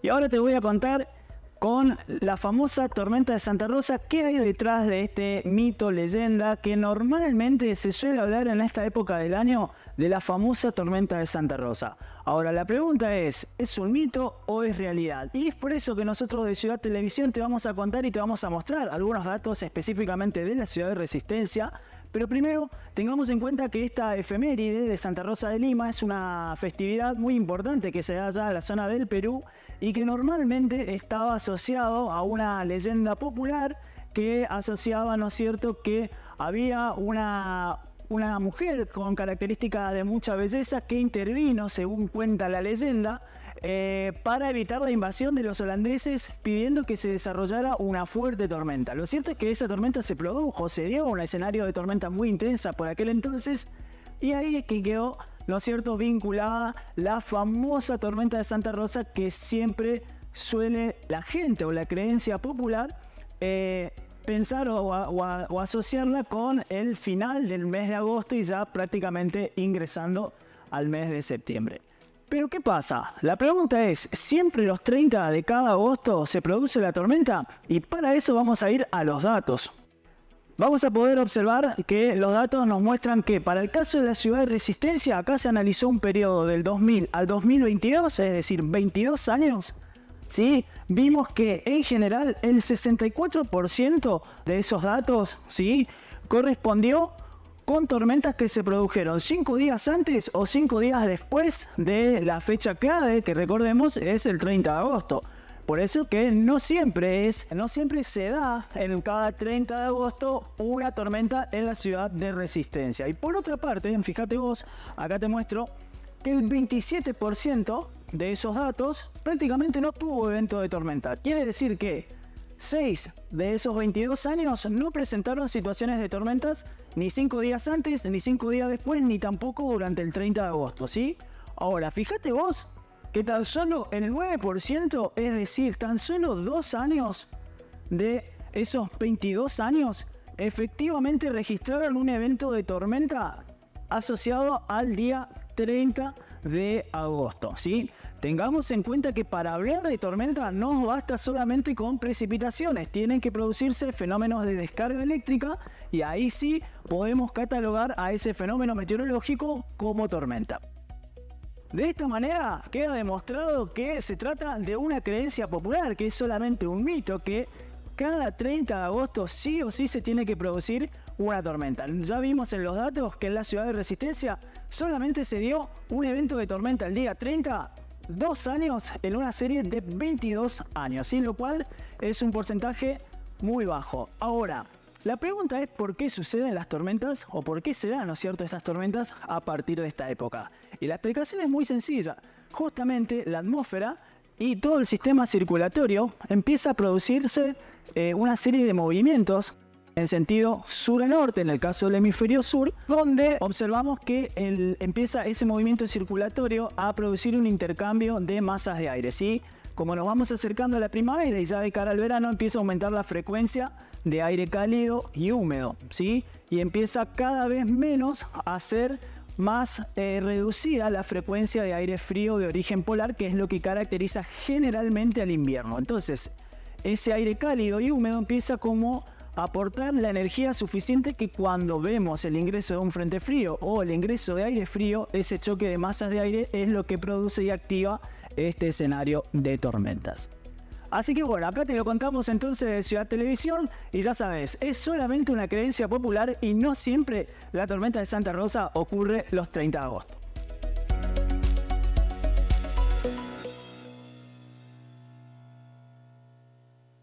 Y ahora te voy a contar con la famosa tormenta de Santa Rosa, qué hay detrás de este mito, leyenda, que normalmente se suele hablar en esta época del año de la famosa tormenta de Santa Rosa. Ahora la pregunta ¿es un mito o es realidad? Y es por eso que nosotros de Ciudad Televisión te vamos a contar y te vamos a mostrar algunos datos específicamente de la ciudad de Resistencia. Pero primero tengamos en cuenta que esta efeméride de Santa Rosa de Lima es una festividad muy importante que se da allá en la zona del Perú y que normalmente estaba asociado a una leyenda popular que asociaba, ¿no es cierto?, que había una mujer con características de mucha belleza que intervino, según cuenta la leyenda, para evitar la invasión de los holandeses, pidiendo que se desarrollara una fuerte tormenta. Lo cierto es que esa tormenta se produjo, se dio un escenario de tormenta muy intensa por aquel entonces, y ahí es que quedó, ¿no es cierto?, vinculada la famosa tormenta de Santa Rosa, que siempre suele la gente o la creencia popular pensar o asociarla con el final del mes de agosto y ya prácticamente ingresando al mes de septiembre. Pero ¿qué pasa? La pregunta es, ¿siempre los 30 de cada agosto se produce la tormenta? Y para eso vamos a ir a los datos. Vamos a poder observar que los datos nos muestran que para el caso de la ciudad de Resistencia, acá se analizó un periodo del 2000 al 2022, es decir, 22 años. ¿Sí? Vimos que en general el 64% de esos datos, ¿sí?, correspondió con tormentas que se produjeron 5 días antes o 5 días después de la fecha clave, que recordemos es el 30 de agosto. Por eso que no siempre se da en cada 30 de agosto una tormenta en la ciudad de Resistencia. Y por otra parte, fíjate vos, acá te muestro que el 27% de esos datos prácticamente no tuvo evento de tormenta. Quiere decir que 6 de esos 22 años no presentaron situaciones de tormentas ni 5 días antes, ni 5 días después, ni tampoco durante el 30 de agosto, ¿sí? Ahora, fíjate vos que tan solo el 9%, es decir, tan solo 2 años de esos 22 años, efectivamente registraron un evento de tormenta asociado al día 30 de agosto, ¿sí? Tengamos en cuenta que para hablar de tormenta no basta solamente con precipitaciones, tienen que producirse fenómenos de descarga eléctrica y ahí sí podemos catalogar a ese fenómeno meteorológico como tormenta. De esta manera queda demostrado que se trata de una creencia popular, que es solamente un mito, que cada 30 de agosto sí o sí se tiene que producir una tormenta. Ya vimos en los datos que en la ciudad de Resistencia solamente se dio un evento de tormenta el día 30, 2 años en una serie de 22 años, ¿sí? Lo cual es un porcentaje muy bajo. Ahora, la pregunta es ¿por qué suceden las tormentas o por qué se dan, ¿no es cierto?, estas tormentas a partir de esta época? Y la explicación es muy sencilla. Justamente la atmósfera y todo el sistema circulatorio empieza a producirse una serie de movimientos en sentido sur a norte, en el caso del hemisferio sur, donde observamos que empieza ese movimiento circulatorio a producir un intercambio de masas de aire, ¿sí? Como nos vamos acercando a la primavera y ya de cara al verano empieza a aumentar la frecuencia de aire cálido y húmedo, ¿sí? Y empieza cada vez menos a ser más reducida la frecuencia de aire frío de origen polar, que es lo que caracteriza generalmente al invierno. Entonces, ese aire cálido y húmedo empieza como a aportar la energía suficiente que cuando vemos el ingreso de un frente frío o el ingreso de aire frío, ese choque de masas de aire es lo que produce y activa este escenario de tormentas. Así que bueno, acá te lo contamos entonces de Ciudad Televisión y ya sabes, es solamente una creencia popular y no siempre la tormenta de Santa Rosa ocurre los 30 de agosto.